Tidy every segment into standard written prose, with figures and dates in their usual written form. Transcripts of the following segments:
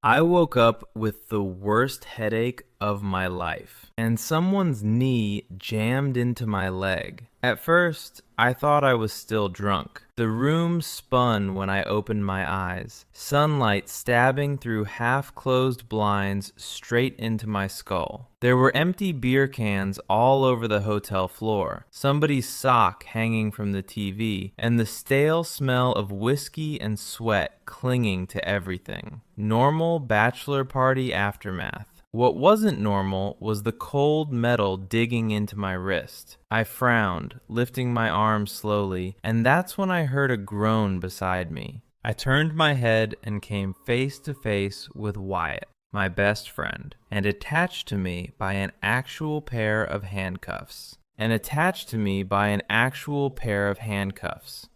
I woke up with the worst headache of my life, and someone's knee jammed into my leg. At first, I thought I was still drunk. The room spun when I opened my eyes, sunlight stabbing through half-closed blinds straight into my skull. There were empty beer cans all over the hotel floor, somebody's sock hanging from the TV, and the stale smell of whiskey and sweat clinging to everything. Normal bachelor party aftermath. What wasn't normal was the cold metal digging into my wrist. I frowned, lifting my arm slowly, and that's when I heard a groan beside me. I turned my head and came face to face with Wyatt, my best friend, and attached to me by an actual pair of handcuffs.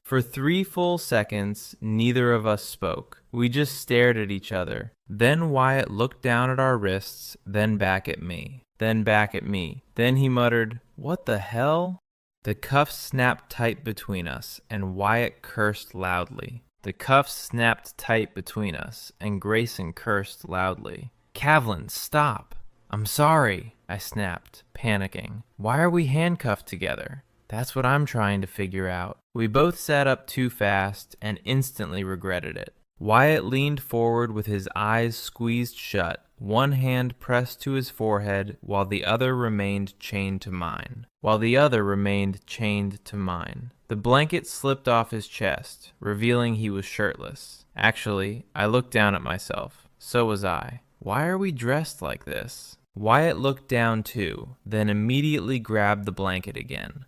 For 3 full seconds, neither of us spoke. We just stared at each other. Then Wyatt looked down at our wrists, then back at me, then back at me. Then he muttered, "What the hell?" The cuffs snapped tight between us, and Wyatt cursed loudly. Grayson cursed loudly. "Cavlin, stop!" "I'm sorry," I snapped, panicking. "Why are we handcuffed together?" "That's what I'm trying to figure out." We both sat up too fast and instantly regretted it. Wyatt leaned forward with his eyes squeezed shut, one hand pressed to his forehead while the other remained chained to mine. The blanket slipped off his chest, revealing he was shirtless. Actually, I looked down at myself. So was I. Why are we dressed like this? Wyatt looked down too, then immediately grabbed the blanket again.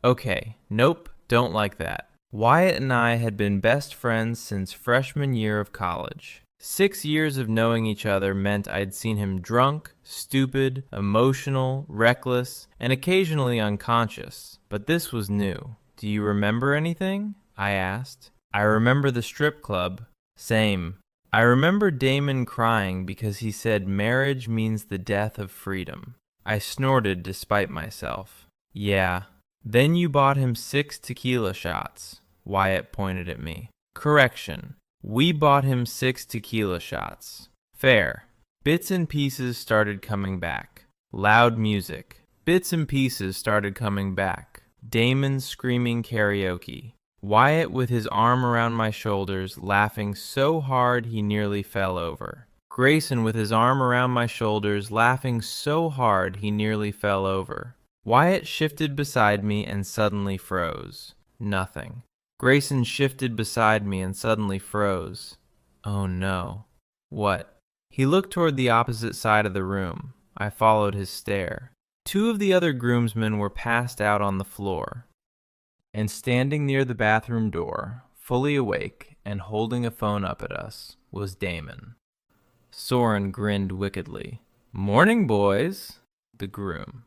Okay, nope, don't like that. Wyatt and I had been best friends since freshman year of college. 6 years of knowing each other meant I'd seen him drunk, stupid, emotional, reckless, and occasionally unconscious. But this was new. "Do you remember anything?" I asked. "I remember the strip club." "Same." "I remember Damon crying because he said marriage means the death of freedom." I snorted despite myself. "Yeah." "Then you bought him 6 tequila shots." Wyatt pointed at me. "Correction. We bought him 6 tequila shots." "Fair." Bits and pieces started coming back. Loud music. Bits and pieces started coming back. Damon screaming karaoke. Wyatt with his arm around my shoulders, laughing so hard he nearly fell over. Grayson with his arm around my shoulders, laughing so hard he nearly fell over. Wyatt shifted beside me and suddenly froze. Nothing. Grayson shifted beside me and suddenly froze. Oh no. What? He looked toward the opposite side of the room. I followed his stare. 2 of the other groomsmen were passed out on the floor. And standing near the bathroom door, fully awake and holding a phone up at us, was Damon. Soren grinned wickedly. "Morning, boys." The groom.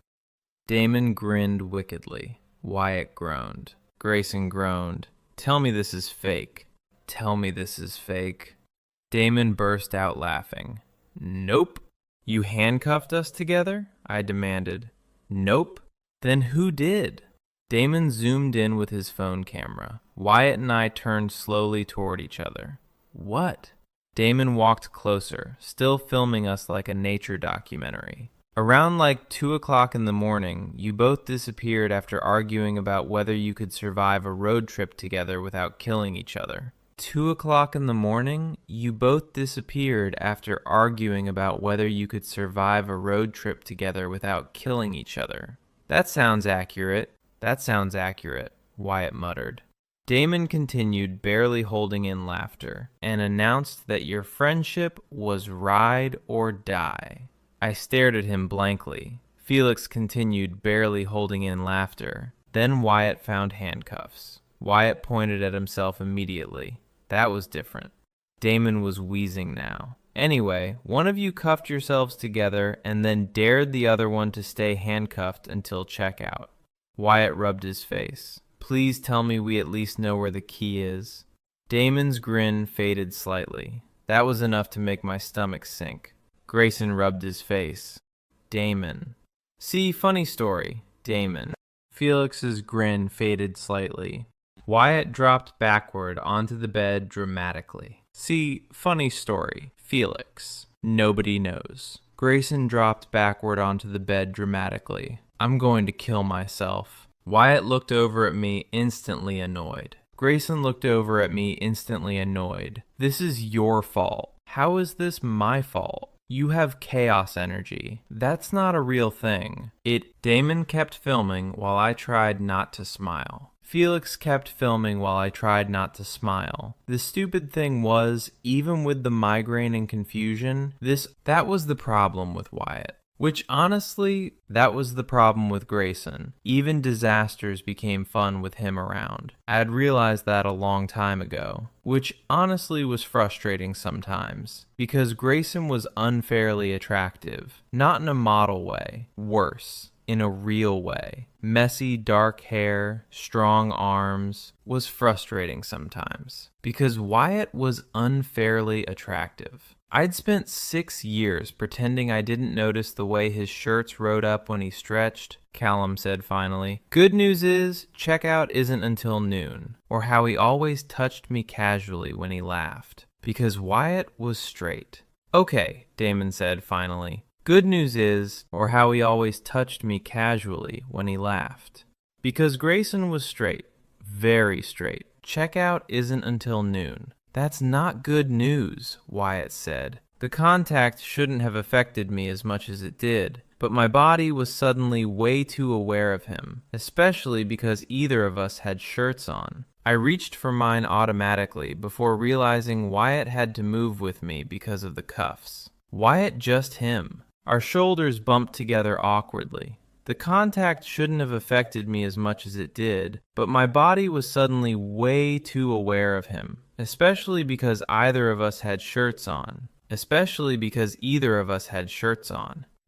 Damon grinned wickedly. Wyatt groaned. Grayson groaned. "Tell me this is fake. Tell me this is fake." Damon burst out laughing. "Nope." "You handcuffed us together?" I demanded. "Nope." "Then who did?" Damon zoomed in with his phone camera. Wyatt and I turned slowly toward each other. "What?" Damon walked closer, still filming us like a nature documentary. "Around like 2 o'clock in the morning, you both disappeared after arguing about whether you could survive a road trip together without killing each other." 2 o'clock in the morning, you both disappeared after arguing about whether you could survive a road trip together without killing each other. That sounds accurate, Wyatt muttered. Damon continued, barely holding in laughter, and announced that your friendship was ride or die. I stared at him blankly. Felix continued, barely holding in laughter. Then Wyatt found handcuffs. Wyatt pointed at himself immediately. That was different. Damon was wheezing now. "Anyway, one of you cuffed yourselves together and then dared the other one to stay handcuffed until checkout." Wyatt rubbed his face. "Please tell me we at least know where the key is." Damon's grin faded slightly. That was enough to make my stomach sink. Grayson rubbed his face. "Damon." "See, funny story. Damon." Felix's grin faded slightly. Wyatt dropped backward onto the bed dramatically. See, funny story. Felix. Nobody knows. Grayson dropped backward onto the bed dramatically. I'm going to kill myself. Wyatt looked over at me, instantly annoyed. Grayson looked over at me, instantly annoyed. This is your fault. How is this my fault? You have chaos energy. That's not a real thing. Damon kept filming while I tried not to smile. Felix kept filming while I tried not to smile. The stupid thing was, even with the migraine and confusion, that was the problem with Wyatt. Which honestly, that was the problem with Grayson. Even disasters became fun with him around. I had realized that a long time ago. Which honestly was frustrating sometimes. Because Grayson was unfairly attractive. Not in a model way. Worse. In a real way. Messy, dark hair, strong arms, was frustrating sometimes. Because Wyatt was unfairly attractive. I'd spent 6 years pretending I didn't notice the way his shirts rode up when he stretched, Callum said finally. Good news is, checkout isn't until noon. Or how he always touched me casually when he laughed. Because Wyatt was straight. Okay, Damon said finally. Good news is, or how he always touched me casually when he laughed. Because Grayson was straight. Very straight. Checkout isn't until noon. That's not good news, Wyatt said. The contact shouldn't have affected me as much as it did, but my body was suddenly way too aware of him, especially because either of us had shirts on. I reached for mine automatically before realizing Wyatt had to move with me because of the cuffs. Wyatt just him. Our shoulders bumped together awkwardly. The contact shouldn't have affected me as much as it did, but my body was suddenly way too aware of him, especially because either of us had shirts on.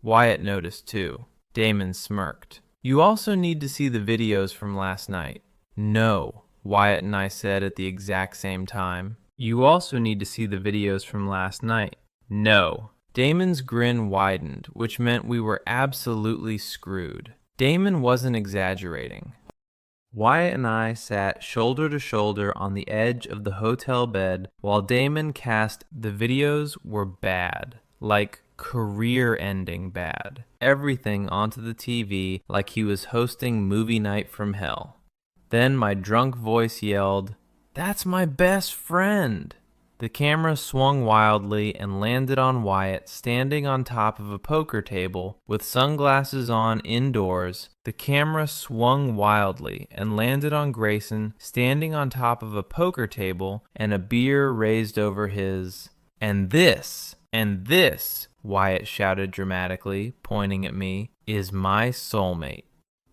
Wyatt noticed too. Damon smirked. You also need to see the videos from last night. No, Wyatt and I said at the exact same time. You also need to see the videos from last night. No. Damon's grin widened, which meant we were absolutely screwed. Damon wasn't exaggerating. Wyatt and I sat shoulder to shoulder on the edge of the hotel bed while Damon cast the videos were bad. Like career-ending bad. Everything onto the TV like he was hosting movie night from hell. Then my drunk voice yelled, "That's my best friend!" The camera swung wildly and landed on Wyatt standing on top of a poker table with sunglasses on indoors. The camera swung wildly and landed on Grayson standing on top of a poker table and a beer raised over his... And this, Wyatt shouted dramatically, pointing at me, is my soulmate.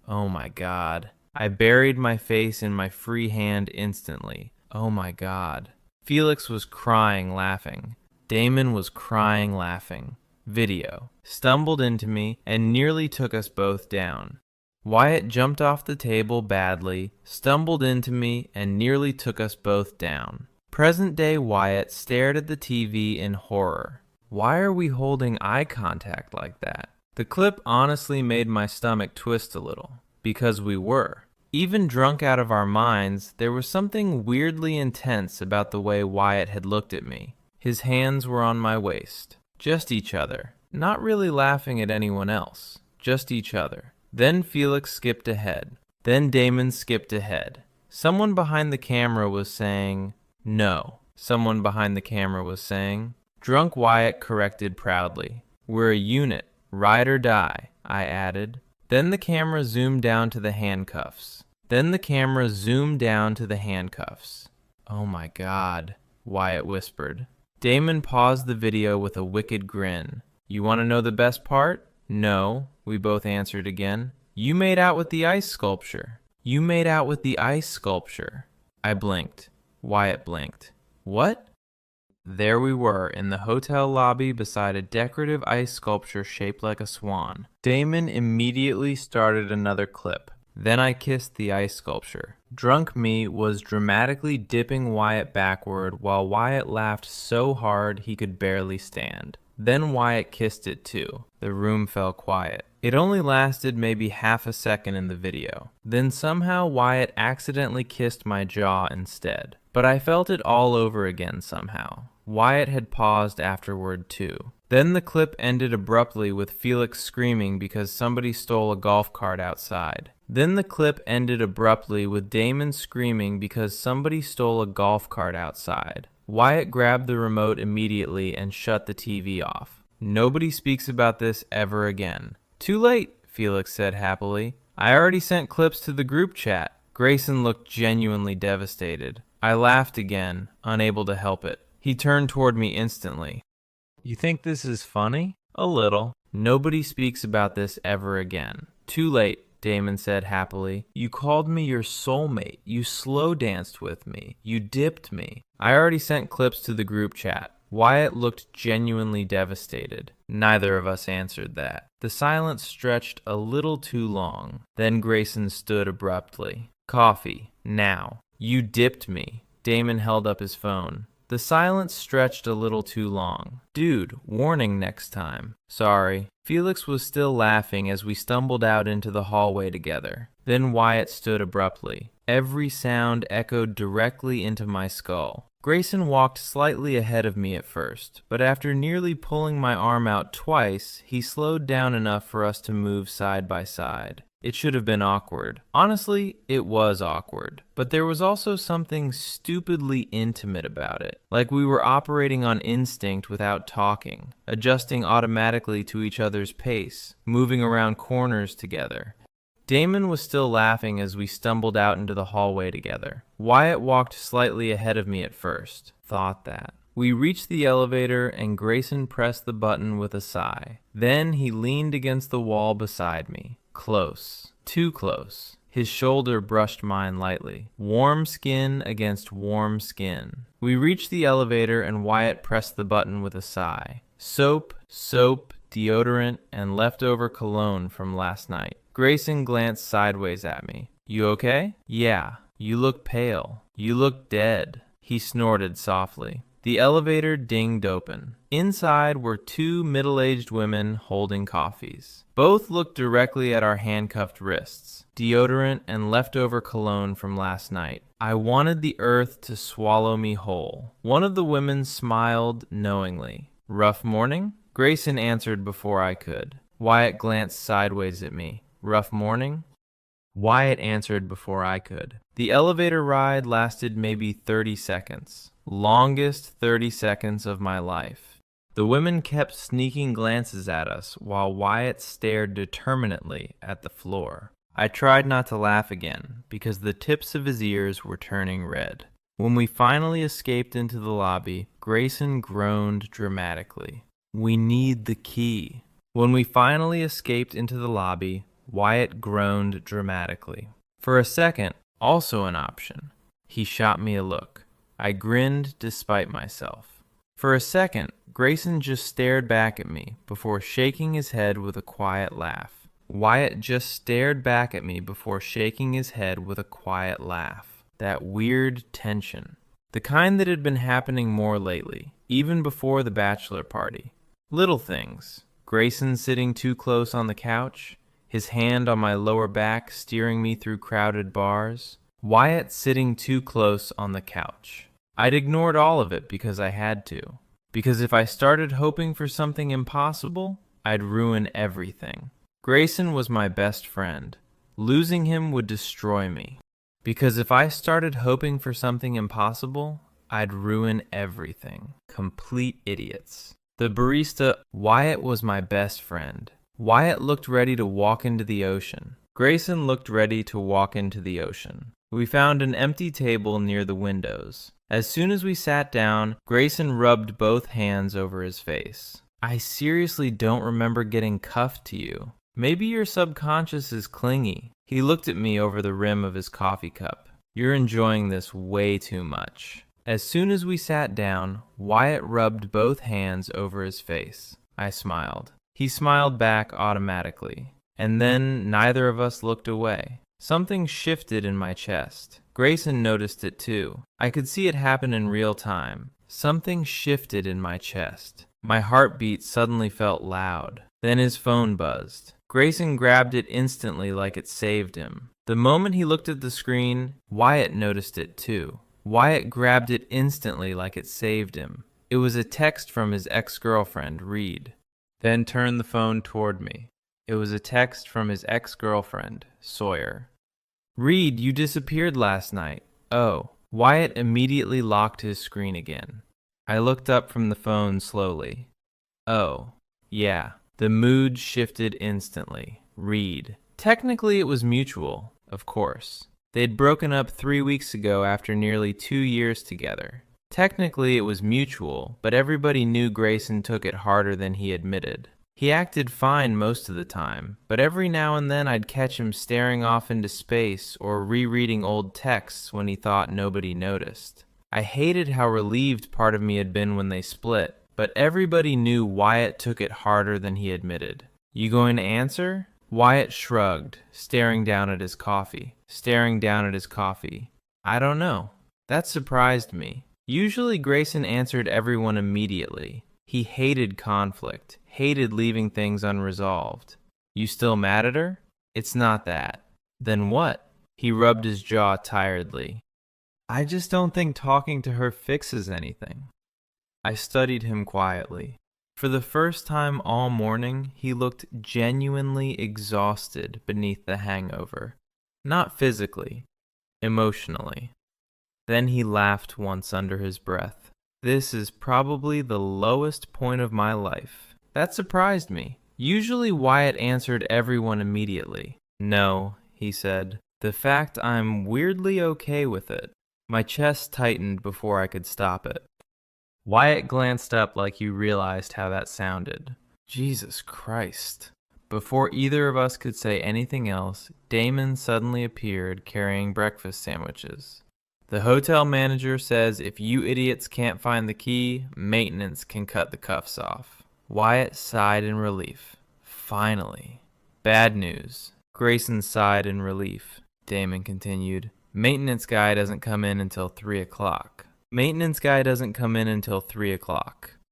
Oh my God. I buried my face in my free hand instantly. Oh my God. Felix was crying, laughing. Damon was crying, laughing. Video. Stumbled into me and nearly took us both down. Wyatt jumped off the table badly, stumbled into me, and nearly took us both down. Present-day Wyatt stared at the TV in horror. Why are we holding eye contact like that? The clip honestly made my stomach twist a little. Because we were. Even drunk out of our minds, there was something weirdly intense about the way Wyatt had looked at me. His hands were on my waist. Just each other. Not really laughing at anyone else. Just each other. Then Felix skipped ahead. Then Damon skipped ahead. Someone behind the camera was saying, "No." Someone behind the camera was saying. Drunk Wyatt corrected proudly. "We're a unit. Ride or die," I added. Then the camera zoomed down to the handcuffs. Oh my God, Wyatt whispered. Damon paused the video with a wicked grin. You want to know the best part? No, we both answered again. You made out with the ice sculpture. I blinked. Wyatt blinked. What? There we were in the hotel lobby beside a decorative ice sculpture shaped like a swan. Damon immediately started another clip. Then I kissed the ice sculpture. Drunk me was dramatically dipping Wyatt backward while Wyatt laughed so hard he could barely stand. Then Wyatt kissed it too. The room fell quiet. It only lasted maybe half a second in the video. Then somehow Wyatt accidentally kissed my jaw instead. but I felt it all over again somehow. Wyatt had paused afterward too. Then the clip ended abruptly with Felix screaming because somebody stole a golf cart outside. Then the clip ended abruptly with Damon screaming because somebody stole a golf cart outside. Wyatt grabbed the remote immediately and shut the TV off. Nobody speaks about this ever again. Too late, Felix said happily. I already sent clips to the group chat. Grayson looked genuinely devastated. I laughed again, unable to help it. He turned toward me instantly. You think this is funny? A little. Nobody speaks about this ever again. Too late, Damon said happily. You called me your soulmate. You slow danced with me. You dipped me. I already sent clips to the group chat. Wyatt looked genuinely devastated. Neither of us answered that. The silence stretched a little too long. Then Grayson stood abruptly. Coffee. Now. You dipped me. Damon held up his phone. The silence stretched a little too long. Dude, warning next time. Sorry. Felix was still laughing as we stumbled out into the hallway together. Then Wyatt stood abruptly. Every sound echoed directly into my skull. Grayson walked slightly ahead of me at first, but after nearly pulling my arm out twice, he slowed down enough for us to move side by side. It should have been awkward. Honestly, it was awkward. But there was also something stupidly intimate about it. Like we were operating on instinct without talking, adjusting automatically to each other's pace, moving around corners together. Damon was still laughing as we stumbled out into the hallway together. Wyatt walked slightly ahead of me at first. Thought that. We reached the elevator and Grayson pressed the button with a sigh. Then he leaned against the wall beside me. Close. Too close. His shoulder brushed mine lightly. Warm skin against warm skin. We reached the elevator and Wyatt pressed the button with a sigh. Soap, deodorant, and leftover cologne from last night. Grayson glanced sideways at me. You okay? Yeah. You look pale. You look dead. He snorted softly. The elevator dinged open. Inside were two middle-aged women holding coffees. Both looked directly at our handcuffed wrists. Deodorant and leftover cologne from last night. I wanted the earth to swallow me whole. One of the women smiled knowingly. Rough morning? Grayson answered before I could. Wyatt glanced sideways at me. Rough morning? Wyatt answered before I could. The elevator ride lasted maybe 30 seconds. Longest 30 seconds of my life. The women kept sneaking glances at us while Wyatt stared determinedly at the floor. I tried not to laugh again because the tips of his ears were turning red. When we finally escaped into the lobby, Grayson groaned dramatically. We need the key. When we finally escaped into the lobby, Wyatt groaned dramatically. For a second, also an option, he shot me a look. I grinned despite myself. For a second, Grayson just stared back at me before shaking his head with a quiet laugh. Wyatt just stared back at me before shaking his head with a quiet laugh. That weird tension. The kind that had been happening more lately, even before the bachelor party. Little things. Grayson sitting too close on the couch, his hand on my lower back steering me through crowded bars. Wyatt sitting too close on the couch. I'd ignored all of it because I had to. Because if I started hoping for something impossible, I'd ruin everything. Grayson was my best friend. Losing him would destroy me. Because if I started hoping for something impossible, I'd ruin everything. Complete idiots. The barista, Wyatt was my best friend. Wyatt looked ready to walk into the ocean. Grayson looked ready to walk into the ocean. We found an empty table near the windows. As soon as we sat down, Grayson rubbed both hands over his face. I seriously don't remember getting cuffed to you. Maybe your subconscious is clingy. He looked at me over the rim of his coffee cup. You're enjoying this way too much. As soon as we sat down, Wyatt rubbed both hands over his face. I smiled. He smiled back automatically. And then neither of us looked away. Something shifted in my chest. Grayson noticed it too. I could see it happen in real time. Something shifted in my chest. My heartbeat suddenly felt loud. Then his phone buzzed. Grayson grabbed it instantly like it saved him. The moment he looked at the screen, Wyatt noticed it too. Wyatt grabbed it instantly like it saved him. It was a text from his ex-girlfriend, Reed. Then turned the phone toward me. It was a text from his ex-girlfriend, Sawyer. Reed, you disappeared last night. Oh. Wyatt immediately locked his screen again. I looked up from the phone slowly. Oh, yeah. The mood shifted instantly. Reed. Technically it was mutual, of course. They'd broken up 3 weeks ago after nearly 2 years together. Technically it was mutual, but everybody knew Grayson took it harder than he admitted. He acted fine most of the time, but every now and then I'd catch him staring off into space or rereading old texts when he thought nobody noticed. I hated how relieved part of me had been when they split, but everybody knew Wyatt took it harder than he admitted. You going to answer? Wyatt shrugged, staring down at his coffee. I don't know. That surprised me. Usually Grayson answered everyone immediately. He hated conflict, hated leaving things unresolved. You still mad at her? It's not that. Then what? He rubbed his jaw tiredly. I just don't think talking to her fixes anything. I studied him quietly. For the first time all morning, he looked genuinely exhausted beneath the hangover. Not physically, emotionally. Then he laughed once under his breath. This is probably the lowest point of my life. That surprised me. Usually Wyatt answered everyone immediately. No, he said. The fact I'm weirdly okay with it. My chest tightened before I could stop it. Wyatt glanced up like he realized how that sounded. Jesus Christ. Before either of us could say anything else, Damon suddenly appeared carrying breakfast sandwiches. The hotel manager says if you idiots can't find the key, maintenance can cut the cuffs off. Wyatt sighed in relief. Finally. Bad news. Grayson sighed in relief. Damon continued. Maintenance guy doesn't come in until 3 o'clock.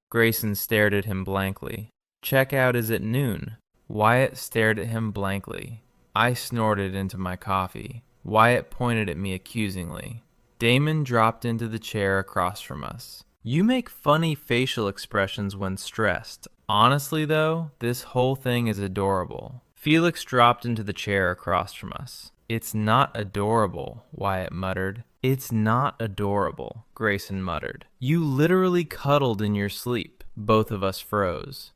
Grayson stared at him blankly. Checkout is at noon. Wyatt stared at him blankly. I snorted into my coffee. Wyatt pointed at me accusingly. Damon dropped into the chair across from us. You make funny facial expressions when stressed. Honestly, though, this whole thing is adorable. Felix dropped into the chair across from us. It's not adorable, Wyatt muttered. It's not adorable, Grayson muttered. You literally cuddled in your sleep. Both of us froze.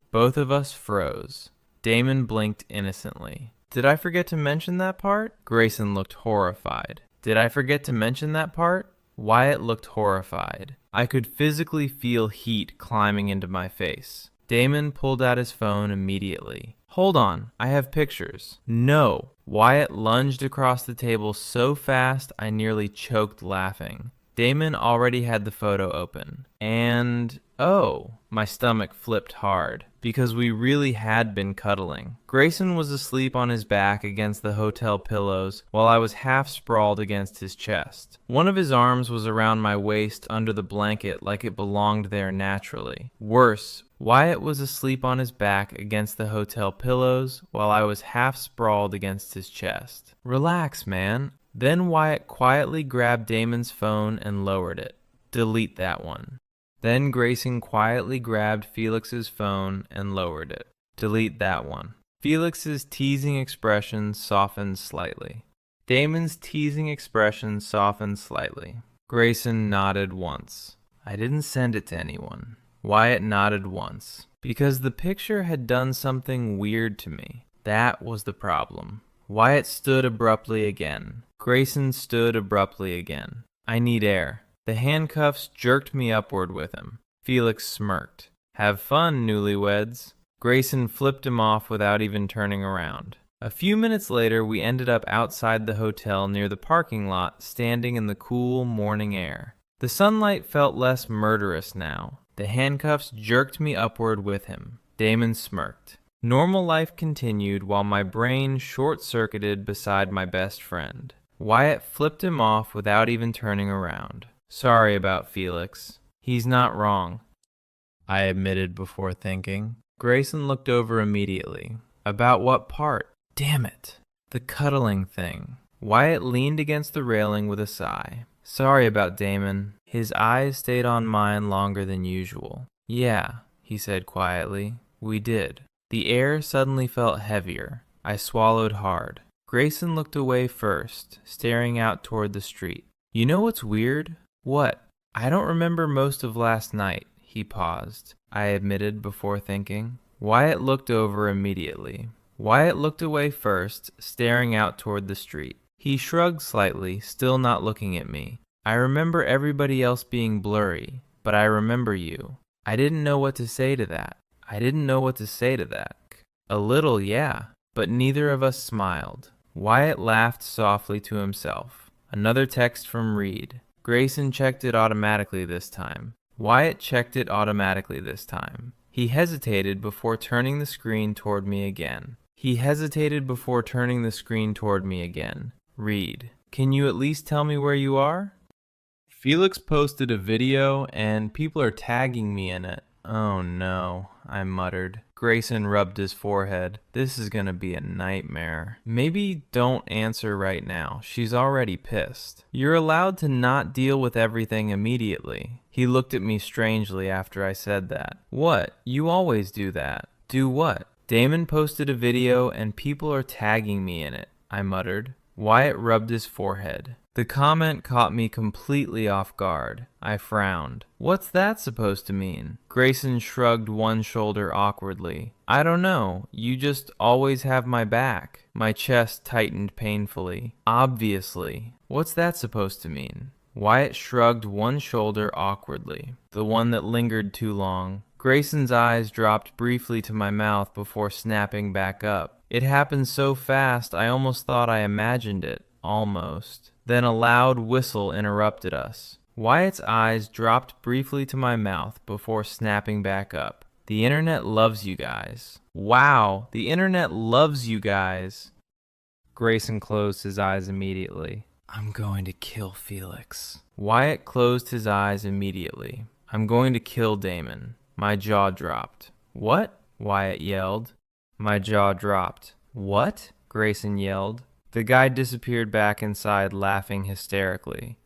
Damon blinked innocently. Did I forget to mention that part? Grayson looked horrified. Did I forget to mention that part? Wyatt looked horrified. I could physically feel heat climbing into my face. Damon pulled out his phone immediately. Hold on, I have pictures. No. Wyatt lunged across the table so fast I nearly choked laughing. Damon already had the photo open. And, oh, my stomach flipped hard, because we really had been cuddling. Grayson was asleep on his back against the hotel pillows, while I was half sprawled against his chest. One of his arms was around my waist under the blanket like it belonged there naturally. Worse, Wyatt was asleep on his back against the hotel pillows, while I was half sprawled against his chest. Relax, man. Then Wyatt quietly grabbed Damon's phone and lowered it. Delete that one. Then Grayson quietly grabbed Felix's phone and lowered it. Delete that one. Felix's teasing expression softened slightly. Damon's teasing expression softened slightly. Grayson nodded once. I didn't send it to anyone. Wyatt nodded once. Because the picture had done something weird to me. That was the problem. Wyatt stood abruptly again. Grayson stood abruptly again. I need air. The handcuffs jerked me upward with him. Felix smirked. Have fun, newlyweds. Grayson flipped him off without even turning around. A few minutes later, we ended up outside the hotel near the parking lot, standing in the cool morning air. The sunlight felt less murderous now. The handcuffs jerked me upward with him. Damon smirked. Normal life continued while my brain short-circuited beside my best friend. Wyatt flipped him off without even turning around. Sorry about Felix. He's not wrong, I admitted before thinking. Grayson looked over immediately. About what part? Damn it. The cuddling thing. Wyatt leaned against the railing with a sigh. Sorry about Damon. His eyes stayed on mine longer than usual. Yeah, he said quietly. We did. The air suddenly felt heavier. I swallowed hard. Grayson looked away first, staring out toward the street. You know what's weird? What? I don't remember most of last night. He paused. I admitted before thinking. Wyatt looked over immediately. Wyatt looked away first, staring out toward the street. He shrugged slightly, still not looking at me. I remember everybody else being blurry, but I remember you. I didn't know what to say to that. A little, yeah, but neither of us smiled. Wyatt laughed softly to himself. Another text from Reed. Grayson checked it automatically this time. Wyatt checked it automatically this time. He hesitated before turning the screen toward me again. Reed, can you at least tell me where you are? Felix posted a video and people are tagging me in it. Oh no, I muttered. Grayson rubbed his forehead. This is gonna be a nightmare. Maybe don't answer right now. She's already pissed. You're allowed to not deal with everything immediately. He looked at me strangely after I said that. What? You always do that. Do what? Damon posted a video and people are tagging me in it, I muttered. Wyatt rubbed his forehead. The comment caught me completely off guard. I frowned. What's that supposed to mean? Grayson shrugged one shoulder awkwardly. I don't know. You just always have my back. My chest tightened painfully. Obviously. What's that supposed to mean? Wyatt shrugged one shoulder awkwardly, the one that lingered too long. Grayson's eyes dropped briefly to my mouth before snapping back up. It happened so fast I almost thought I imagined it. Almost. Then a loud whistle interrupted us. Wyatt's eyes dropped briefly to my mouth before snapping back up. The internet loves you guys. Wow, the internet loves you guys. Grayson closed his eyes immediately. I'm going to kill Felix. Wyatt closed his eyes immediately. I'm going to kill Damon. My jaw dropped. What? Wyatt yelled. My jaw dropped. What? Grayson yelled. The guy disappeared back inside, laughing hysterically.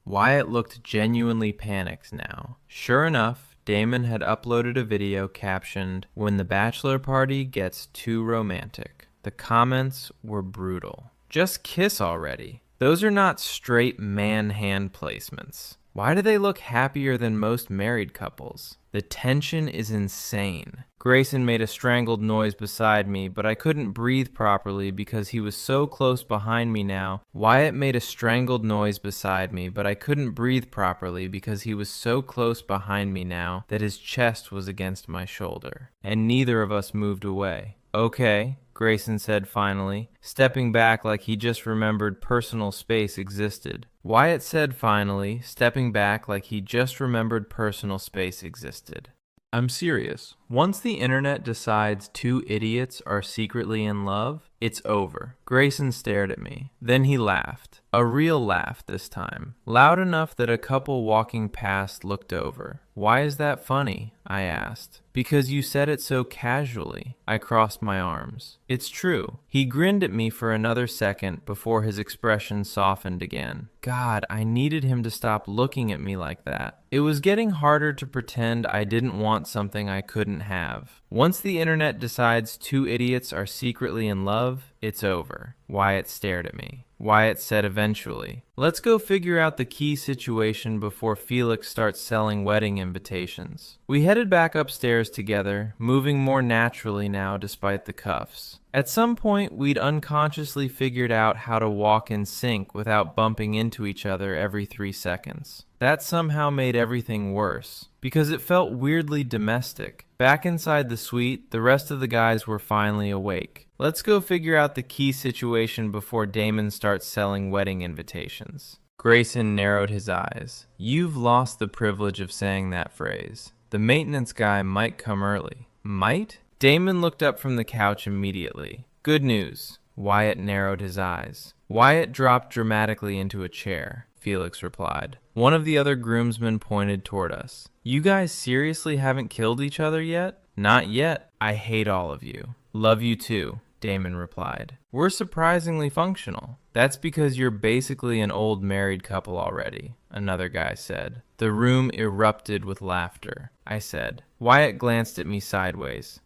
Wyatt looked genuinely panicked now. Sure enough, Damon had uploaded a video captioned, "When the bachelor party gets too romantic." The comments were brutal. Just kiss already. Those are not straight man hand placements. Why do they look happier than most married couples? The tension is insane. Grayson made a strangled noise beside me, but I couldn't breathe properly because he was so close behind me now. Wyatt made a strangled noise beside me, but I couldn't breathe properly because he was so close behind me now that his chest was against my shoulder. And neither of us moved away. Okay, Grayson said finally, stepping back like he just remembered personal space existed. Wyatt said finally, stepping back like he just remembered personal space existed. I'm serious. Once the internet decides two idiots are secretly in love, it's over. Grayson stared at me. Then he laughed. A real laugh this time. Loud enough that a couple walking past looked over. Why is that funny? I asked. Because you said it so casually. I crossed my arms. It's true. He grinned at me for another second before his expression softened again. God, I needed him to stop looking at me like that. It was getting harder to pretend I didn't want something I couldn't have. Once the internet decides two idiots are secretly in love, it's over. Wyatt stared at me. Wyatt said eventually, "Let's go figure out the key situation before Felix starts selling wedding invitations." We headed back upstairs together, moving more naturally now despite the cuffs. At some point, we'd unconsciously figured out how to walk in sync without bumping into each other every 3 seconds. That somehow made everything worse, because it felt weirdly domestic. Back inside the suite, the rest of the guys were finally awake. Let's go figure out the key situation before Damon starts selling wedding invitations. Grayson narrowed his eyes. You've lost the privilege of saying that phrase. The maintenance guy might come early. Might? Damon looked up from the couch immediately. Good news. Wyatt narrowed his eyes. Wyatt dropped dramatically into a chair. Felix replied. One of the other groomsmen pointed toward us. You guys seriously haven't killed each other yet? Not yet. I hate all of you. Love you too. Damon replied. We're surprisingly functional. That's because you're basically an old married couple already, another guy said. The room erupted with laughter. I said. Wyatt glanced at me sideways.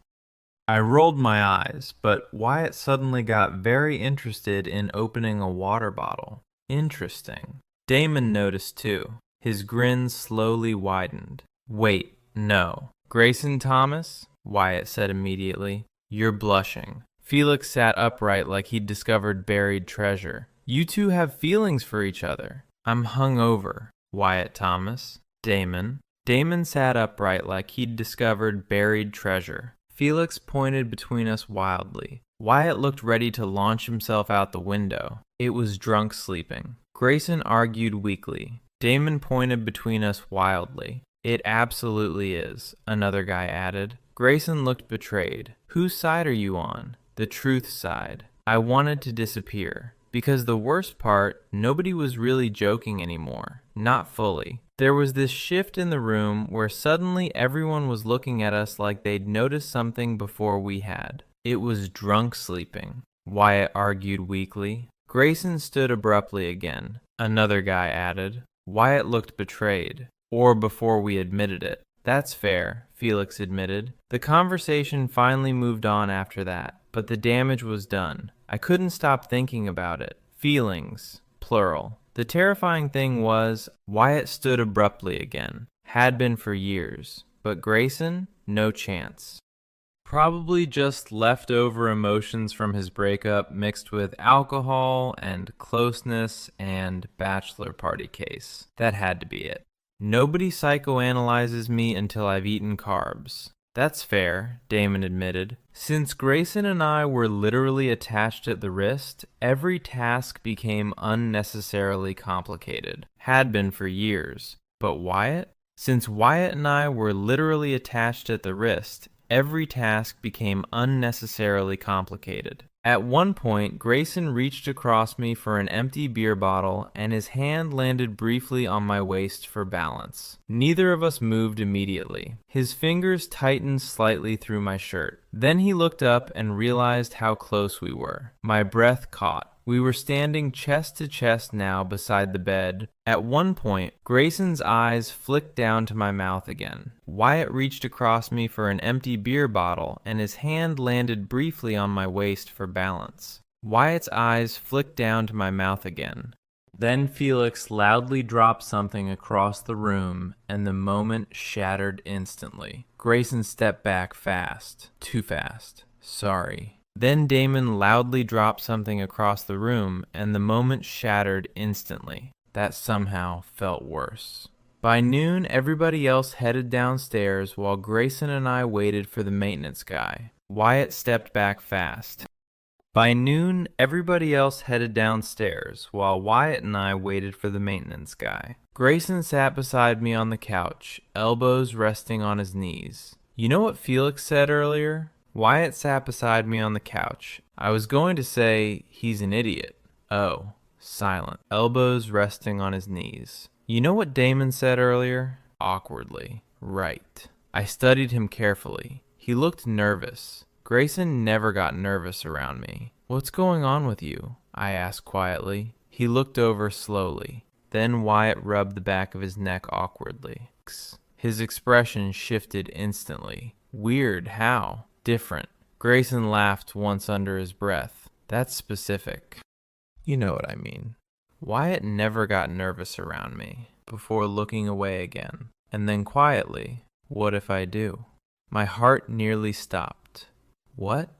I rolled my eyes, but Wyatt suddenly got very interested in opening a water bottle. Interesting. Damon noticed too. His grin slowly widened. Wait, no. Grayson Thomas? Wyatt said immediately. You're blushing. Felix sat upright like he'd discovered buried treasure. You two have feelings for each other. I'm hungover. Wyatt Thomas. Damon. Damon sat upright like he'd discovered buried treasure. Felix pointed between us wildly. Wyatt looked ready to launch himself out the window. It was drunk sleeping. Grayson argued weakly. Damon pointed between us wildly. It absolutely is, another guy added. Grayson looked betrayed. Whose side are you on? The truth side. I wanted to disappear. Because the worst part, nobody was really joking anymore. Not fully. There was this shift in the room where suddenly everyone was looking at us like they'd noticed something before we had. It was drunk sleeping, Wyatt argued weakly. Grayson stood abruptly again. Another guy added. Wyatt looked betrayed. Or before we admitted it. That's fair, Felix admitted. The conversation finally moved on after that, but the damage was done. I couldn't stop thinking about it. Feelings, plural. The terrifying thing was, Wyatt stood abruptly again. Had been for years. But Grayson? No chance. Probably just leftover emotions from his breakup mixed with alcohol and closeness and bachelor party case. That had to be it. Nobody psychoanalyzes me until I've eaten carbs. That's fair, Damon admitted. Since Grayson and I were literally attached at the wrist, every task became unnecessarily complicated. Had been for years. But Wyatt? Since Wyatt and I were literally attached at the wrist, every task became unnecessarily complicated. At one point, Grayson reached across me for an empty beer bottle, and his hand landed briefly on my waist for balance. Neither of us moved immediately. His fingers tightened slightly through my shirt. Then he looked up and realized how close we were. My breath caught. We were standing chest to chest now beside the bed. At one point, Grayson's eyes flicked down to my mouth again. Wyatt reached across me for an empty beer bottle, and his hand landed briefly on my waist for balance. Wyatt's eyes flicked down to my mouth again. Then Felix loudly dropped something across the room, and the moment shattered instantly. Grayson stepped back fast. Too fast. Sorry. Then Damon loudly dropped something across the room, and the moment shattered instantly. That somehow felt worse. By noon, everybody else headed downstairs while Grayson and I waited for the maintenance guy. Wyatt stepped back fast. By noon, everybody else headed downstairs while Wyatt and I waited for the maintenance guy. Grayson sat beside me on the couch, elbows resting on his knees. You know what Felix said earlier? Wyatt sat beside me on the couch. I was going to say, he's an idiot. Oh, silent. Elbows resting on his knees. You know what Damon said earlier? Awkwardly. Right. I studied him carefully. He looked nervous. Grayson never got nervous around me. What's going on with you? I asked quietly. He looked over slowly. Then Wyatt rubbed the back of his neck awkwardly. His expression shifted instantly. Weird, how? Different. Grayson laughed once under his breath. That's specific. You know what I mean. Wyatt never got nervous around me, before looking away again. And then quietly, what if I do? My heart nearly stopped. What?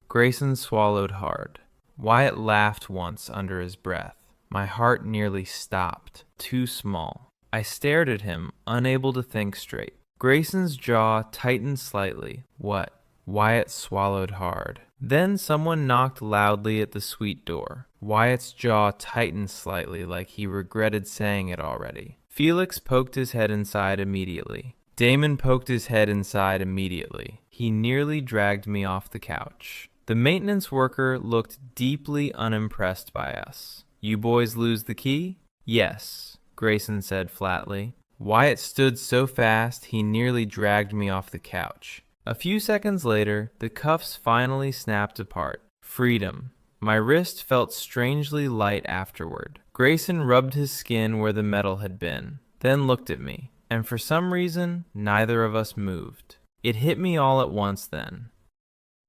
Grayson swallowed hard. Wyatt laughed once under his breath. My heart nearly stopped. Too small. I stared at him, unable to think straight. Grayson's jaw tightened slightly. What? Wyatt swallowed hard. Then someone knocked loudly at the suite door. Wyatt's jaw tightened slightly like he regretted saying it already. Felix poked his head inside immediately. Damon poked his head inside immediately. He nearly dragged me off the couch. The maintenance worker looked deeply unimpressed by us. You boys lose the key? Yes, Grayson said flatly. Wyatt stood so fast he nearly dragged me off the couch. A few seconds later, the cuffs finally snapped apart. Freedom. My wrist felt strangely light afterward. Grayson rubbed his skin where the metal had been, then looked at me, and for some reason, neither of us moved. It hit me all at once then.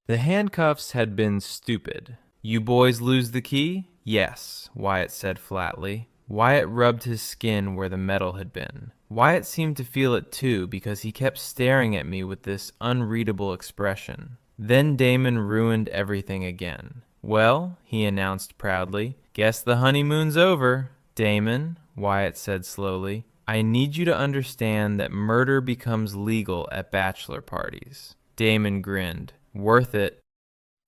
The handcuffs had been stupid. You boys lose the key? Yes, Wyatt said flatly. Wyatt rubbed his skin where the metal had been. Wyatt seemed to feel it too because he kept staring at me with this unreadable expression. Then Damon ruined everything again. Well, he announced proudly, guess the honeymoon's over. Damon, Wyatt said slowly, I need you to understand that murder becomes legal at bachelor parties. Damon grinned. Worth it.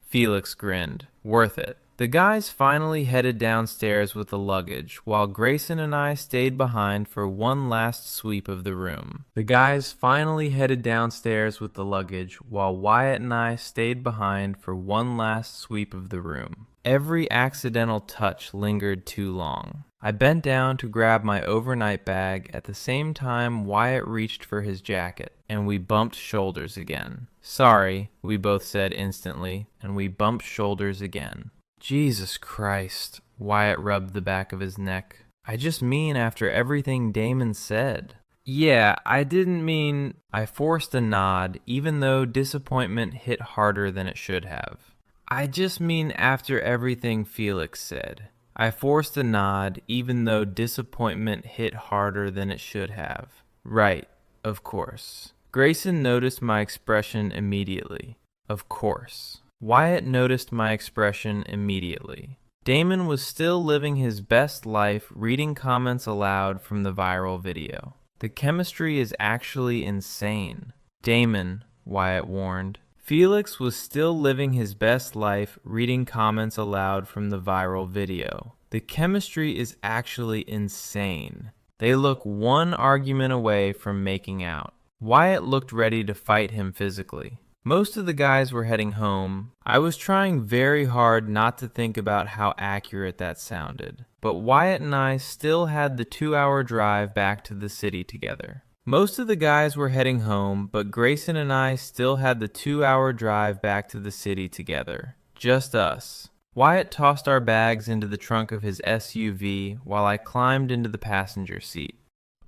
Felix grinned. Worth it. The guys finally headed downstairs with the luggage, while Grayson and I stayed behind for one last sweep of the room. The guys finally headed downstairs with the luggage, while Wyatt and I stayed behind for one last sweep of the room. Every accidental touch lingered too long. I bent down to grab my overnight bag at the same time Wyatt reached for his jacket, and we bumped shoulders again. Sorry, we both said instantly, and we bumped shoulders again. Jesus Christ, Wyatt rubbed the back of his neck. I just mean after everything Damon said. Yeah, I didn't mean... I forced a nod, even though disappointment hit harder than it should have. I just mean after everything Felix said. I forced a nod, even though disappointment hit harder than it should have. Right, of course. Grayson noticed my expression immediately. Of course. Wyatt noticed my expression immediately. Damon was still living his best life reading comments aloud from the viral video. The chemistry is actually insane. Damon, Wyatt warned. Felix was still living his best life reading comments aloud from the viral video. The chemistry is actually insane. They look one argument away from making out. Wyatt looked ready to fight him physically. Most of the guys were heading home. I was trying very hard not to think about how accurate that sounded, but Wyatt and I still had the 2-hour drive back to the city together. Most of the guys were heading home, but Grayson and I still had the 2-hour drive back to the city together. Just us. Wyatt tossed our bags into the trunk of his SUV while I climbed into the passenger seat.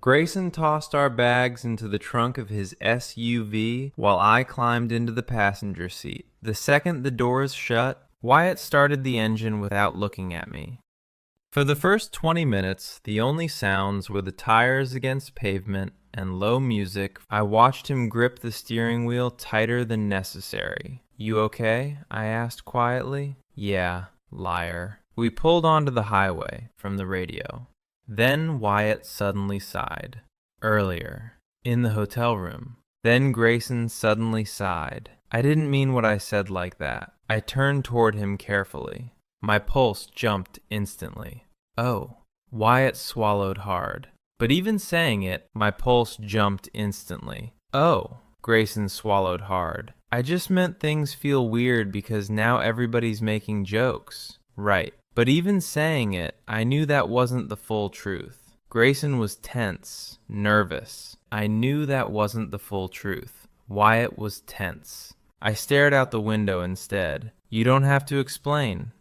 Grayson tossed our bags into the trunk of his SUV while I climbed into the passenger seat. The second the doors shut, Wyatt started the engine without looking at me. For the first 20 minutes, the only sounds were the tires against pavement and low music. I watched him grip the steering wheel tighter than necessary. You okay? I asked quietly. Yeah, liar. We pulled onto the highway from the radio. Then Wyatt suddenly sighed. Earlier, in the hotel room. Then Grayson suddenly sighed. I didn't mean what I said like that. I turned toward him carefully. My pulse jumped instantly. Oh. Wyatt swallowed hard. But even saying it, my pulse jumped instantly. Oh. Grayson swallowed hard. I just meant things feel weird because now everybody's making jokes. Right. But even saying it, I knew that wasn't the full truth. Grayson was tense, nervous. I knew that wasn't the full truth. Wyatt was tense. I stared out the window instead. You don't have to explain.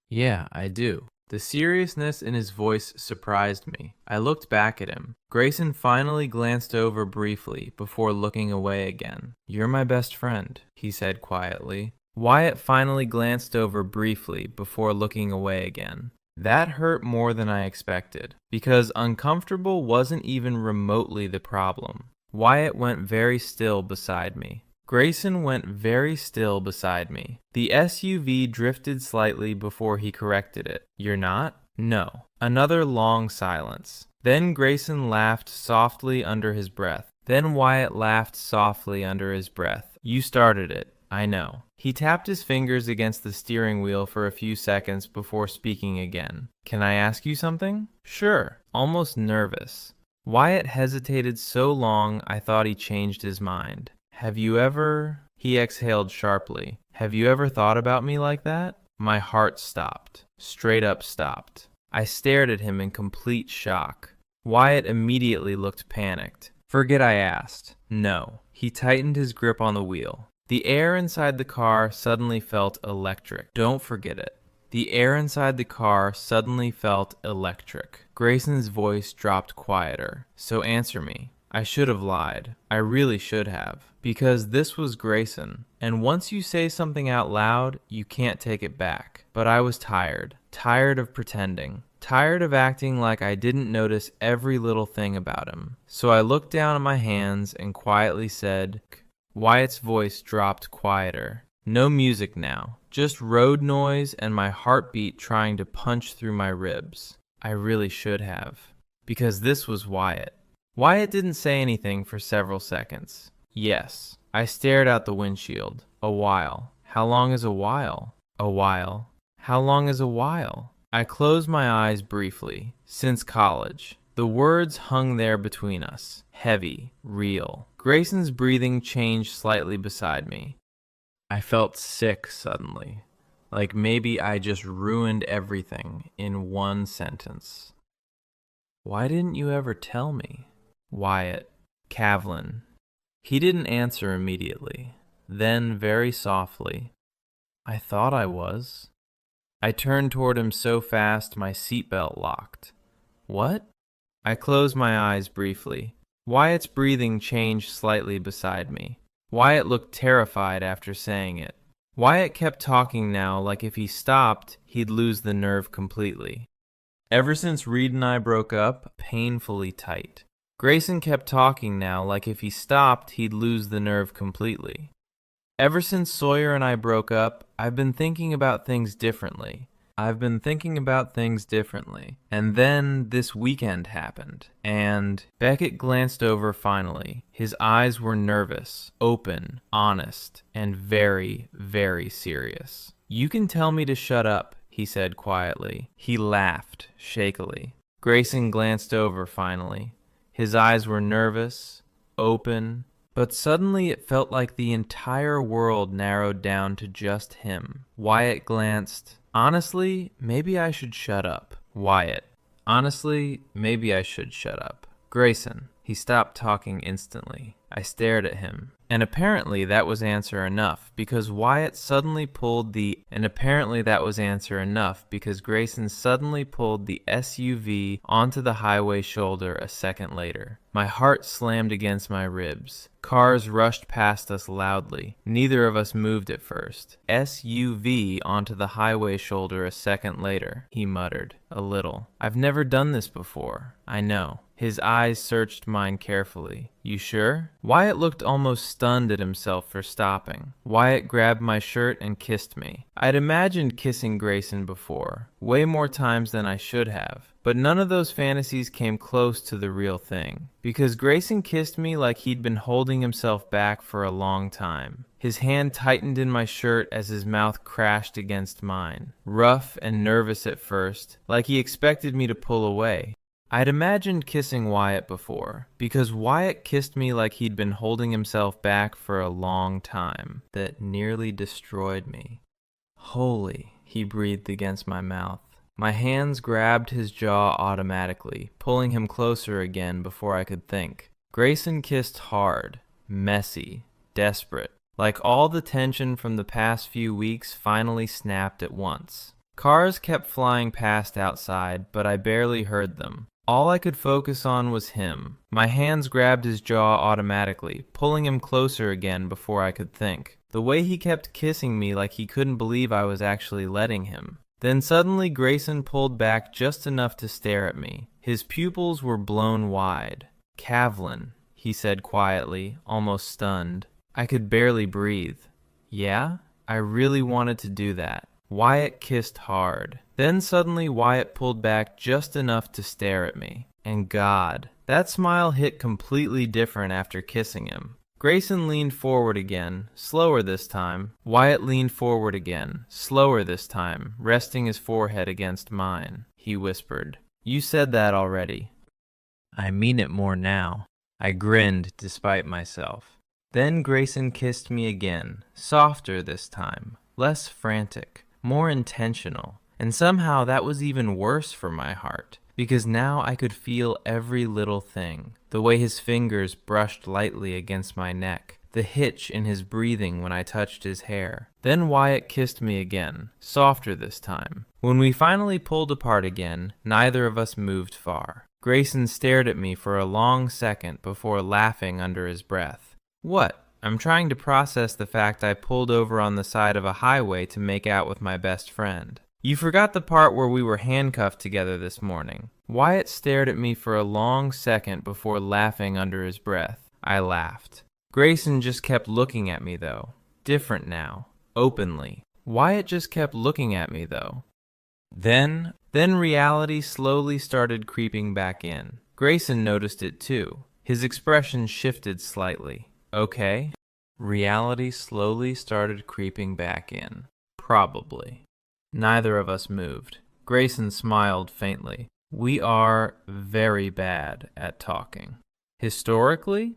Yeah, I do. The seriousness in his voice surprised me. I looked back at him. Grayson finally glanced over briefly before looking away again. You're my best friend, he said quietly. Wyatt finally glanced over briefly before looking away again. That hurt more than I expected, because uncomfortable wasn't even remotely the problem. Wyatt went very still beside me. Grayson went very still beside me. The SUV drifted slightly before he corrected it. You're not? No. Another long silence. Then Grayson laughed softly under his breath. Then Wyatt laughed softly under his breath. You started it. I know. He tapped his fingers against the steering wheel for a few seconds before speaking again. Can I ask you something? Sure. Almost nervous. Wyatt hesitated so long I thought he changed his mind. Have you ever... He exhaled sharply. Have you ever thought about me like that? My heart stopped. Straight up stopped. I stared at him in complete shock. Wyatt immediately looked panicked. Forget I asked. No. He tightened his grip on the wheel. The air inside the car suddenly felt electric. Don't forget it. The air inside the car suddenly felt electric. Grayson's voice dropped quieter. So answer me. I should have lied. I really should have. Because this was Grayson. And once you say something out loud, you can't take it back. But I was tired. Tired of pretending. Tired of acting like I didn't notice every little thing about him. So I looked down at my hands and quietly said, Wyatt's voice dropped quieter. No music now. Just road noise and my heartbeat trying to punch through my ribs. I really should have. Because this was Wyatt. Wyatt didn't say anything for several seconds. Yes. I stared out the windshield. A while. How long is a while? A while. How long is a while? I closed my eyes briefly. Since college. The words hung there between us. Heavy. Real. Grayson's breathing changed slightly beside me. I felt sick suddenly. Like maybe I just ruined everything in one sentence. Why didn't you ever tell me? Wyatt. Cavlin. He didn't answer immediately. Then, very softly, I thought I was. I turned toward him so fast my seatbelt locked. What? I closed my eyes briefly. Wyatt's breathing changed slightly beside me. Wyatt looked terrified after saying it. Wyatt kept talking now like if he stopped, he'd lose the nerve completely. Ever since Reed and I broke up, painfully tight. Grayson kept talking now like if he stopped, he'd lose the nerve completely. Ever since Sawyer and I broke up, I've been thinking about things differently. And then this weekend happened, and Beckett glanced over finally. His eyes were nervous, open, honest, and very, very serious. You can tell me to shut up, he said quietly. He laughed, shakily. Grayson glanced over finally. His eyes were nervous, open, but suddenly it felt like the entire world narrowed down to just him. Wyatt glanced. Honestly, maybe I should shut up. Wyatt. Honestly, maybe I should shut up. Grayson. He stopped talking instantly. I stared at him. And apparently that was answer enough because Grayson suddenly pulled the SUV onto the highway shoulder a second later. My heart slammed against my ribs. Cars rushed past us loudly. Neither of us moved at first. SUV onto the highway shoulder a second later, he muttered, a little. I've never done this before. I know. His eyes searched mine carefully. You sure? Wyatt looked almost stunned at himself for stopping. Wyatt grabbed my shirt and kissed me. I'd imagined kissing Grayson before, way more times than I should have. But none of those fantasies came close to the real thing. Because Grayson kissed me like he'd been holding himself back for a long time. His hand tightened in my shirt as his mouth crashed against mine. Rough and nervous at first, like he expected me to pull away. I'd imagined kissing Wyatt before, because Wyatt kissed me like he'd been holding himself back for a long time. That nearly destroyed me. Holy, he breathed against my mouth. My hands grabbed his jaw automatically, pulling him closer again before I could think. Grayson kissed hard, messy, desperate, like all the tension from the past few weeks finally snapped at once. Cars kept flying past outside, but I barely heard them. All I could focus on was him. My hands grabbed his jaw automatically, pulling him closer again before I could think. The way he kept kissing me like he couldn't believe I was actually letting him. Then suddenly Grayson pulled back just enough to stare at me. His pupils were blown wide. Cavlin, he said quietly, almost stunned. I could barely breathe. Yeah? I really wanted to do that. Wyatt kissed hard. Then suddenly Wyatt pulled back just enough to stare at me. And God, that smile hit completely different after kissing him. Grayson leaned forward again, slower this time. Wyatt leaned forward again, slower this time, resting his forehead against mine. He whispered, You said that already. I mean it more now. I grinned despite myself. Then Grayson kissed me again, softer this time, less frantic, more intentional. And somehow that was even worse for my heart, because now I could feel every little thing. The way his fingers brushed lightly against my neck, the hitch in his breathing when I touched his hair. Then Wyatt kissed me again, softer this time. When we finally pulled apart again, neither of us moved far. Grayson stared at me for a long second before laughing under his breath. What? I'm trying to process the fact I pulled over on the side of a highway to make out with my best friend. You forgot the part where we were handcuffed together this morning. Wyatt stared at me for a long second before laughing under his breath. I laughed. Grayson just kept looking at me though. Different now. Openly. Wyatt just kept looking at me though. Then reality slowly started creeping back in. Grayson noticed it too. His expression shifted slightly. Okay. Reality slowly started creeping back in. Probably. Neither of us moved. Grayson smiled faintly. We are very bad at talking. Historically?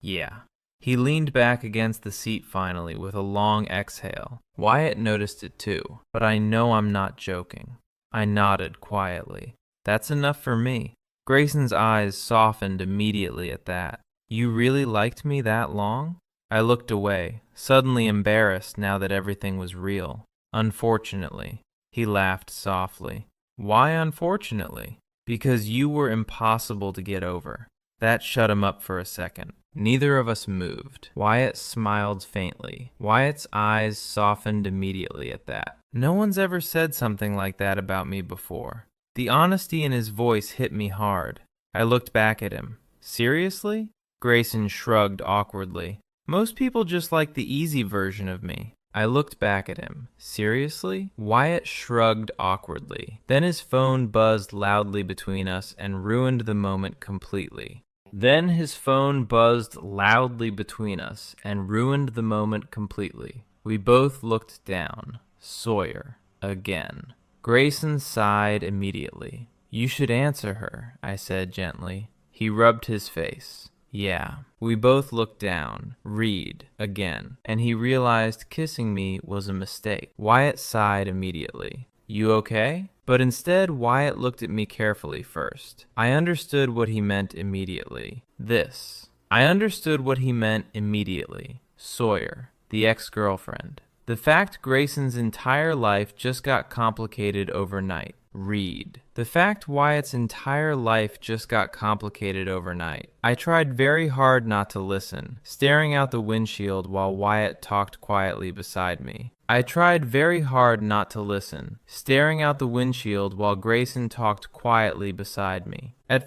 Yeah. He leaned back against the seat finally with a long exhale. Wyatt noticed it too, but I know I'm not joking. I nodded quietly. That's enough for me. Grayson's eyes softened immediately at that. You really liked me that long? I looked away, suddenly embarrassed now that everything was real. Unfortunately. He laughed softly. Why unfortunately? Because you were impossible to get over. That shut him up for a second. Neither of us moved. Wyatt smiled faintly. Wyatt's eyes softened immediately at that. No one's ever said something like that about me before. The honesty in his voice hit me hard. I looked back at him. Seriously? Grayson shrugged awkwardly. Most people just like the easy version of me. I looked back at him. Seriously? Wyatt shrugged awkwardly. Then his phone buzzed loudly between us and ruined the moment completely. We both looked down. Sawyer. Again. Grayson sighed immediately. You should answer her, I said gently. He rubbed his face. Yeah. We both looked down. Read. Again. And he realized kissing me was a mistake. Wyatt sighed immediately. You okay? But instead, Wyatt looked at me carefully first. I understood what he meant immediately. Sawyer. The ex-girlfriend. The fact Grayson's entire life just got complicated overnight. Read. The fact Wyatt's entire life just got complicated overnight. I tried very hard not to listen, staring out the windshield while Wyatt talked quietly beside me. At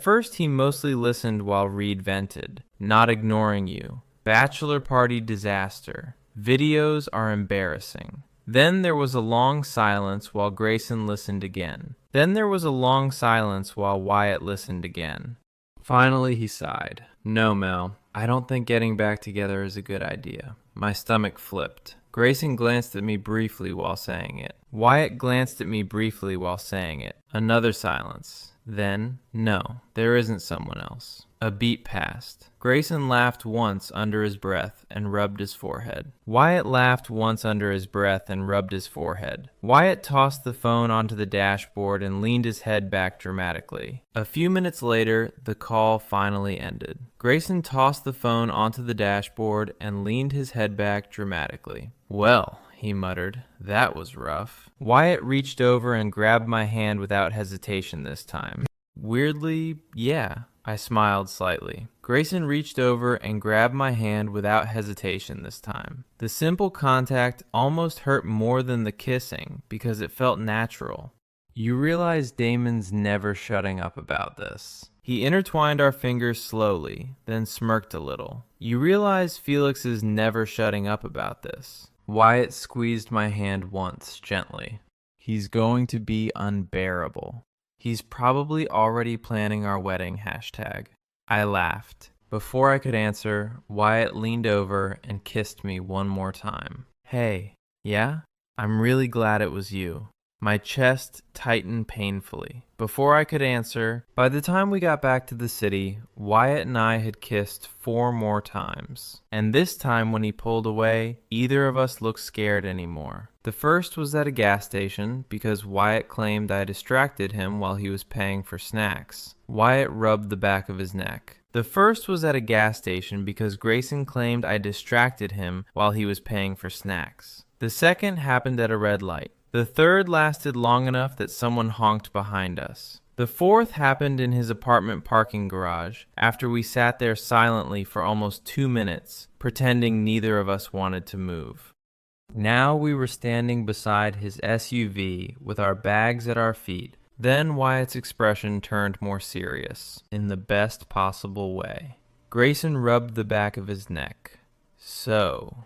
first he mostly listened while Reed vented. Not ignoring you. Bachelor party disaster. Videos are embarrassing. Then there was a long silence while Grayson listened again. Then there was a long silence while Wyatt listened again. Finally he sighed. No, Mel, I don't think getting back together is a good idea. My stomach flipped. Grayson glanced at me briefly while saying it. Wyatt glanced at me briefly while saying it. Another silence. Then, no, there isn't someone else. A beat passed. Grayson laughed once under his breath and rubbed his forehead. Wyatt laughed once under his breath and rubbed his forehead. Wyatt tossed the phone onto the dashboard and leaned his head back dramatically. A few minutes later, the call finally ended. Grayson tossed the phone onto the dashboard and leaned his head back dramatically. Well, he muttered, that was rough. Wyatt reached over and grabbed my hand without hesitation this time. Weirdly, yeah. I smiled slightly. Grayson reached over and grabbed my hand without hesitation this time. The simple contact almost hurt more than the kissing because it felt natural. You realize Damon's never shutting up about this. He intertwined our fingers slowly, then smirked a little. You realize Felix is never shutting up about this. Wyatt squeezed my hand once, gently. He's going to be unbearable. He's probably already planning our wedding hashtag. I laughed. Before I could answer, Wyatt leaned over and kissed me one more time. Hey, yeah? I'm really glad it was you. My chest tightened painfully. Before I could answer, by the time we got back to the city, Wyatt and I had kissed 4 more times. And this time when he pulled away, either of us looked scared anymore. The first was at a gas station because Wyatt claimed I distracted him while he was paying for snacks. Wyatt rubbed the back of his neck. The first was at a gas station because Grayson claimed I distracted him while he was paying for snacks. The second happened at a red light. The third lasted long enough that someone honked behind us. The fourth happened in his apartment parking garage after we sat there silently for almost 2 minutes, pretending neither of us wanted to move. Now we were standing beside his SUV with our bags at our feet. Then Wyatt's expression turned more serious, in the best possible way. Grayson rubbed the back of his neck. So,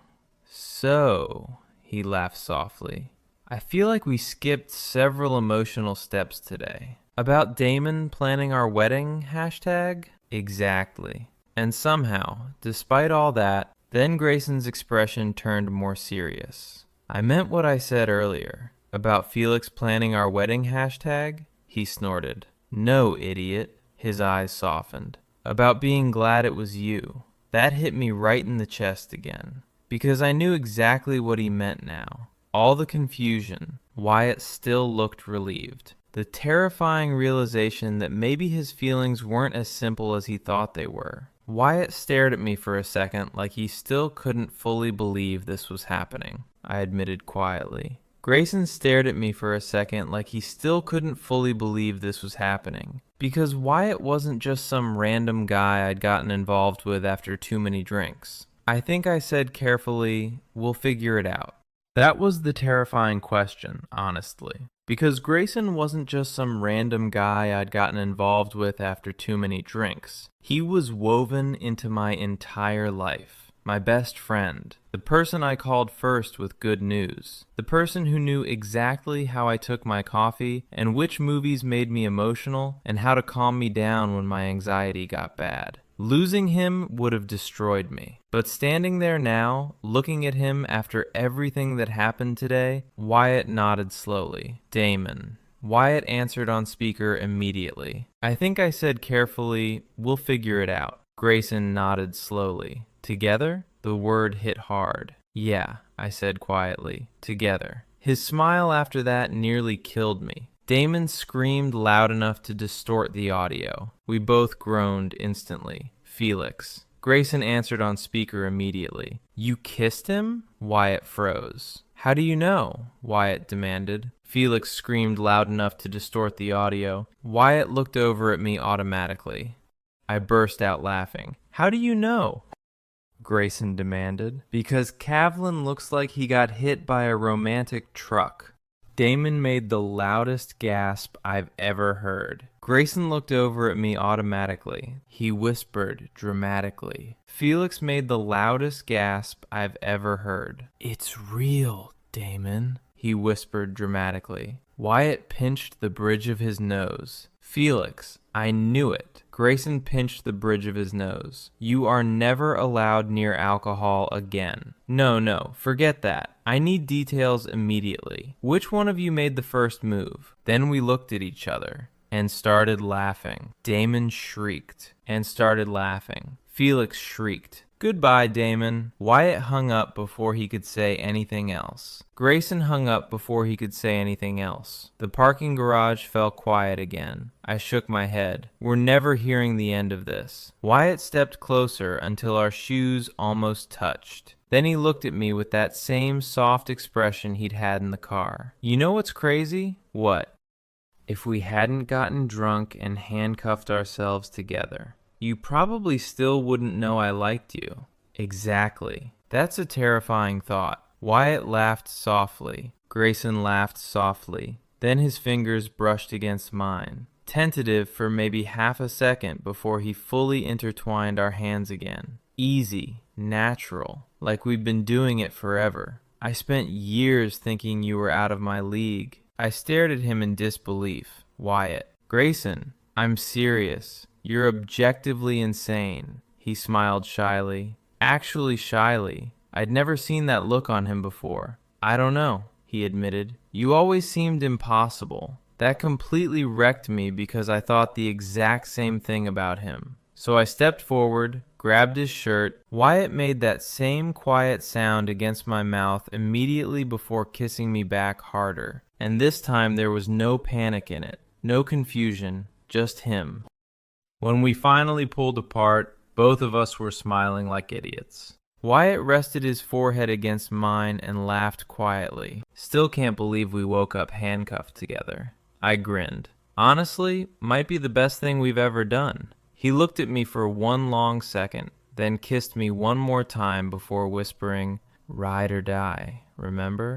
he laughed softly. I feel like we skipped several emotional steps today. About Damon planning our wedding, hashtag? Exactly. And somehow, despite all that, then Grayson's expression turned more serious. I meant what I said earlier. About Felix planning our wedding, hashtag? He snorted. No, idiot. His eyes softened. About being glad it was you. That hit me right in the chest again. Because I knew exactly what he meant now. All the confusion. Wyatt still looked relieved. The terrifying realization that maybe his feelings weren't as simple as he thought they were. Wyatt stared at me for a second like he still couldn't fully believe this was happening, I admitted quietly. Grayson stared at me for a second like he still couldn't fully believe this was happening. Because Wyatt wasn't just some random guy I'd gotten involved with after too many drinks. I think I said carefully, we'll figure it out. That was the terrifying question, honestly. Because Grayson wasn't just some random guy I'd gotten involved with after too many drinks. He was woven into my entire life. My best friend. The person I called first with good news. The person who knew exactly how I took my coffee and which movies made me emotional and how to calm me down when my anxiety got bad. Losing him would have destroyed me. But standing there now, looking at him after everything that happened today, Wyatt nodded slowly. Damon. Wyatt answered on speaker immediately. I think I said carefully, we'll figure it out. Grayson nodded slowly. Together? The word hit hard. Yeah, I said quietly. Together. His smile after that nearly killed me. Damon screamed loud enough to distort the audio. We both groaned instantly. Felix. Grayson answered on speaker immediately. You kissed him? Wyatt froze. How do you know? Wyatt demanded. Felix screamed loud enough to distort the audio. Wyatt looked over at me automatically. I burst out laughing. How do you know? Grayson demanded. Because Cavlin looks like he got hit by a romantic truck. Damon made the loudest gasp I've ever heard. Grayson looked over at me automatically. He whispered dramatically. Felix made the loudest gasp I've ever heard. It's real, Damon, he whispered dramatically. Wyatt pinched the bridge of his nose. Felix, I knew it. Grayson pinched the bridge of his nose. You are never allowed near alcohol again. No, forget that. I need details immediately. Which one of you made the first move? Then we looked at each other and started laughing. Damon shrieked and started laughing. Felix shrieked. Goodbye, Damon. Wyatt hung up before he could say anything else. Grayson hung up before he could say anything else. The parking garage fell quiet again. I shook my head. We're never hearing the end of this. Wyatt stepped closer until our shoes almost touched. Then he looked at me with that same soft expression he'd had in the car. You know what's crazy? What? If we hadn't gotten drunk and handcuffed ourselves together, you probably still wouldn't know I liked you. Exactly. That's a terrifying thought. Wyatt laughed softly. Grayson laughed softly. Then his fingers brushed against mine. Tentative for maybe half a second before he fully intertwined our hands again. Easy. Natural. Like we'd been doing it forever. I spent years thinking you were out of my league. I stared at him in disbelief. Wyatt. Grayson, I'm serious. You're objectively insane. He smiled shyly. Actually shyly. I'd never seen that look on him before. I don't know, he admitted. You always seemed impossible. That completely wrecked me because I thought the exact same thing about him. So I stepped forward, grabbed his shirt. Wyatt made that same quiet sound against my mouth immediately before kissing me back harder. And this time there was no panic in it, no confusion, just him. When we finally pulled apart, both of us were smiling like idiots. Wyatt rested his forehead against mine and laughed quietly. Still can't believe we woke up handcuffed together. I grinned. Honestly, might be the best thing we've ever done. He looked at me for one long second, then kissed me one more time before whispering, "Ride or die, remember?"